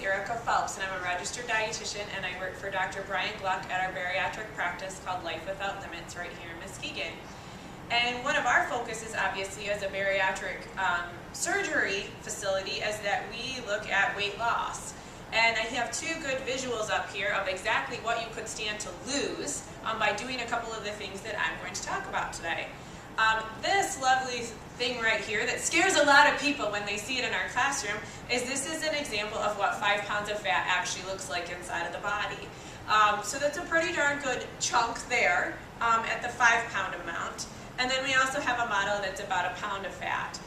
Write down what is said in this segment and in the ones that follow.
Phelps, and I'm a registered dietitian, and I work for Dr. Brian Gluck at our bariatric practice called Life Without Limits right here in Muskegon. And one of our focuses, obviously, as a bariatric surgery facility is that we look at weight loss. And I have two good visuals up here of exactly what you could stand to lose by doing a couple of the things that I'm going to talk about today. This lovely thing right here that scares a lot of people when they see it in our classroom is this is an example of what 5 pounds of fat actually looks like inside of the body. So that's a pretty darn good chunk there at the 5-pound amount. And then we also have a model that's about 1 pound of fat.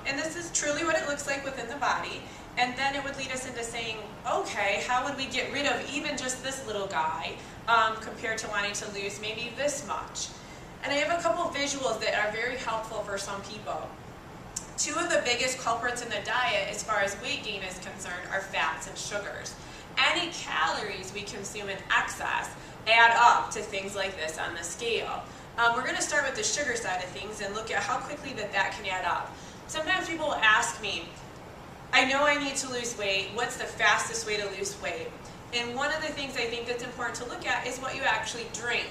And this is truly what it looks like within the body. And then it would lead us into saying, okay, how would we get rid of even just this little guy compared to wanting to lose maybe this much? And I have a couple visuals that are very helpful for some people. Two of the biggest culprits in the diet as far as weight gain is concerned are fats and sugars. Any calories we consume in excess add up to things like this on the scale. We're going to start with the sugar side of things and look at how quickly that can add up. Sometimes people will ask me, I know I need to lose weight, what's the fastest way to lose weight? And one of the things I think that's important to look at is what you actually drink.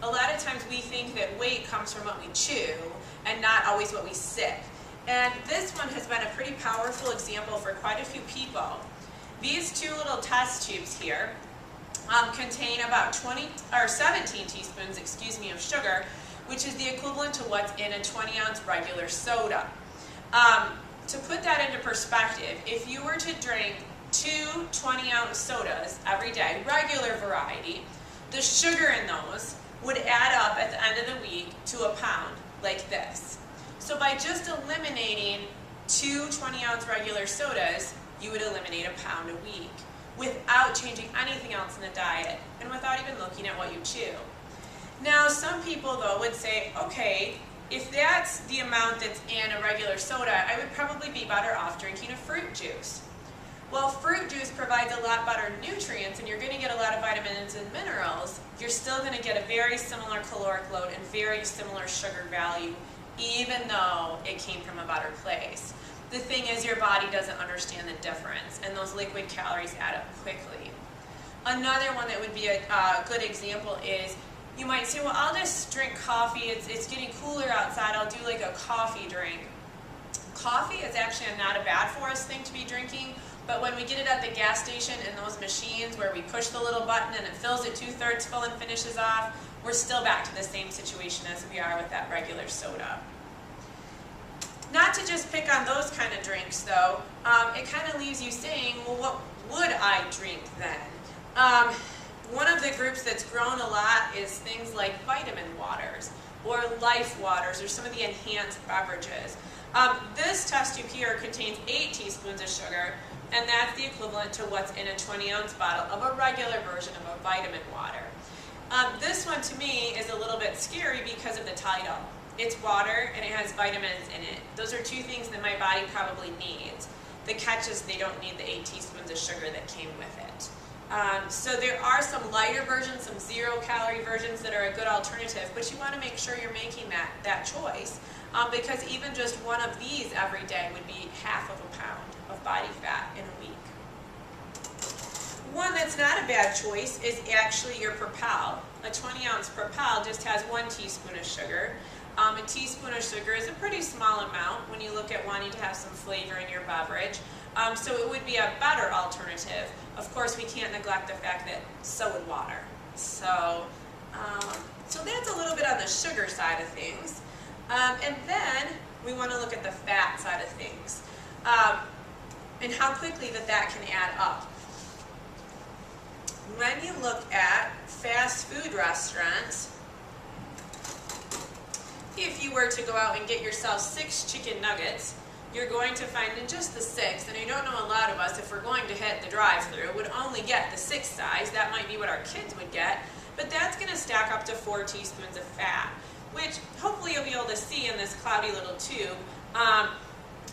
A lot of times we think that weight comes from what we chew and not always what we sip. And this one has been a pretty powerful example for quite a few people. These two little test tubes here contain about 17 teaspoons, of sugar, which is the equivalent to what's in a 20-ounce regular soda. To put that into perspective, if you were to drink 2 20-ounce sodas every day, regular variety, the sugar in those would add up at the end of the week to 1 pound, like this. So by just eliminating 2 20-ounce regular sodas, you would eliminate 1 pound a week without changing anything else in the diet and without even looking at what you chew. Now, some people, though, would say, okay, if that's the amount that's in a regular soda, I would probably be better off drinking a fruit juice. Well, fruit juice provides a lot better nutrients and you're going to get a lot of vitamins and minerals. You're still going to get a very similar caloric load and very similar sugar value, even though it came from a better place. The thing is, your body doesn't understand the difference, and those liquid calories add up quickly. Another one that would be a good example is, you might say, well, I'll just drink coffee, it's getting cooler outside, I'll do like a coffee drink. Coffee is actually not a bad for us thing to be drinking, but when we get it at the gas station in those machines where we push the little button and it fills it 2/3 full and finishes off, we're still back to the same situation as we are with that regular soda. Not to just pick on those kind of drinks, though, it kind of leaves you saying, well, what would I drink then? One of the groups that's grown a lot is things like vitamin waters or life waters or some of the enhanced beverages. This test tube here contains 8 teaspoons of sugar, and that's the equivalent to what's in a 20-ounce bottle of a regular version of a vitamin water. This one, to me, is a little bit scary because of the title. It's water and it has vitamins in it. Those are 2 things that my body probably needs. The catch is they don't need the 8 teaspoons of sugar that came with it. So there are some lighter versions, some 0-calorie versions that are a good alternative, but you want to make sure you're making that choice because even just one of these every day would be half of a pound of body fat in a week. One that's not a bad choice is actually your Propel. A 20-ounce Propel just has 1 teaspoon of sugar. A teaspoon of sugar is a pretty small amount when you look at wanting to have some flavor in your beverage. So it would be a better alternative. Of course, we can't neglect the fact that so would water. So that's a little bit on the sugar side of things. And then we want to look at the fat side of things and how quickly that can add up. When you look at fast food restaurants, if you were to go out and get yourself 6 chicken nuggets, you're going to find in just the 6, and I don't know a lot of us, if we're going to hit the drive-thru, would only get the 6 size. That might be what our kids would get, but that's going to stack up to 4 teaspoons of fat, which hopefully you'll be able to see in this cloudy little tube,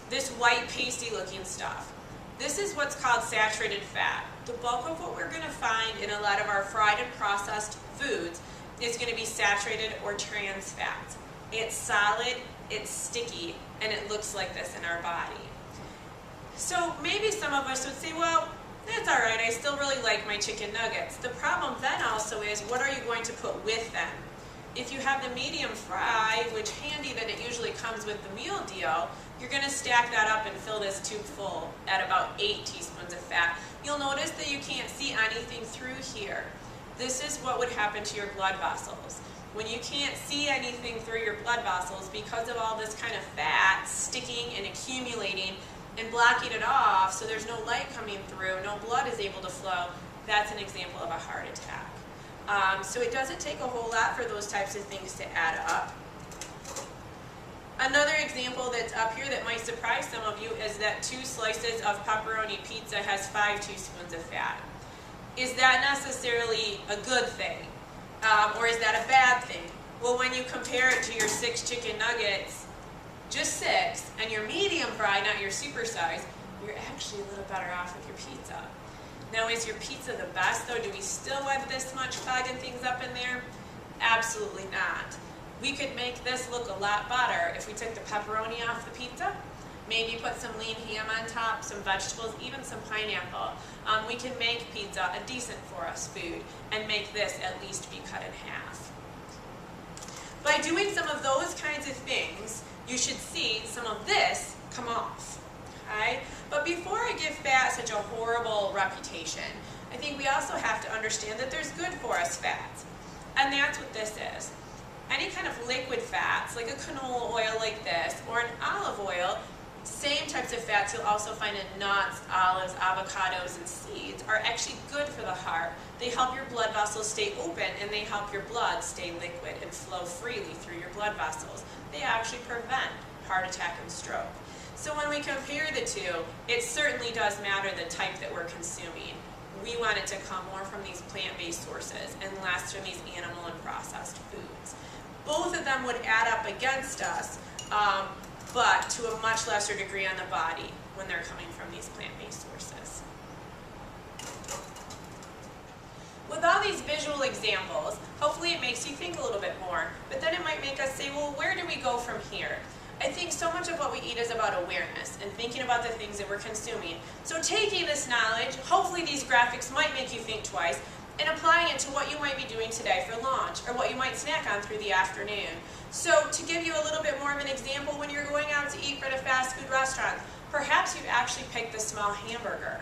this white pasty looking stuff. This is what's called saturated fat. The bulk of what we're going to find in a lot of our fried and processed foods is going to be saturated or trans fats. It's solid, it's sticky, and it looks like this in our body. So maybe some of us would say, well, That's all right, I still really like my chicken nuggets. The problem then also is, what are you going to put with them? If you have the medium fry, which handy that it usually comes with the meal deal, you're going to stack that up and fill this tube full at about 8 teaspoons of fat. You'll notice that you can't see anything through here. This is what would happen to your blood vessels. When you can't see anything through your blood vessels because of all this kind of fat sticking and accumulating and blocking it off, so there's no light coming through, no blood is able to flow, that's an example of a heart attack. So it doesn't take a whole lot for those types of things to add up. Another example that's up here that might surprise some of you is that 2 slices of pepperoni pizza has 5 teaspoons of fat. Is that necessarily a good thing? Or is that a bad thing? Well, when you compare it to your 6 chicken nuggets, just 6, and your medium fry, not your super size, you're actually a little better off with your pizza. Now, is your pizza the best, though? Do we still want this much clogging things up in there? Absolutely not. We could make this look a lot better if we took the pepperoni off the pizza, maybe put some lean ham on top, some vegetables, even some pineapple. We can make pizza a decent for us food and make this at least be cut in half. By doing some of those kinds of things, you should see some of this come off. Okay? But before I give fat such a horrible reputation, I think we also have to understand that there's good for us fats. And that's what this is. Any kind of liquid fats, like a canola oil like this, or an olive oil, same types of fats you'll also find in nuts, olives, avocados, and seeds, are actually good for the heart. They help your blood vessels stay open, and they help your blood stay liquid and flow freely through your blood vessels. They actually prevent heart attack and stroke. So when we compare the two, it certainly does matter the type that we're consuming. We want it to come more from these plant-based sources and less from these animal and processed foods. Both of them would add up against us, but to a much lesser degree on the body when they're coming from these plant-based sources. With all these visual examples, hopefully it makes you think a little bit more, but then it might make us say, well, where do we go from here? I think so much of what we eat is about awareness and thinking about the things that we're consuming. So taking this knowledge, hopefully these graphics might make you think twice, and applying it to what you might be doing today for lunch, or what you might snack on through the afternoon. So to give you a little bit more of an example, when you're going out to eat at a fast food restaurant, perhaps you've actually picked the small hamburger,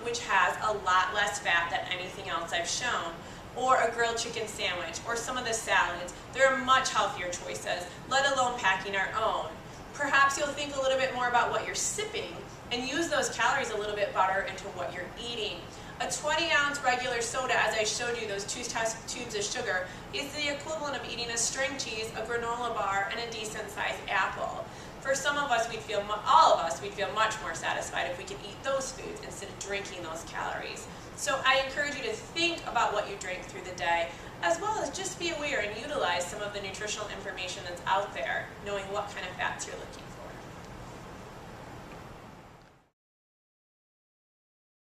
which has a lot less fat than anything else I've shown, or a grilled chicken sandwich, or some of the salads. There are much healthier choices, let alone packing our own. Perhaps you'll think a little bit more about what you're sipping and use those calories a little bit better into what you're eating. A 20-ounce regular soda, as I showed you, those 2 tubes of sugar, is the equivalent of eating a string cheese, a granola bar, and a decent-sized apple. For some of us, all of us, we'd feel much more satisfied if we could eat those foods instead of drinking those calories. So I encourage you to think about what you drink through the day, as well as just be aware and utilize some of the nutritional information that's out there, knowing what kind of fats you're looking for.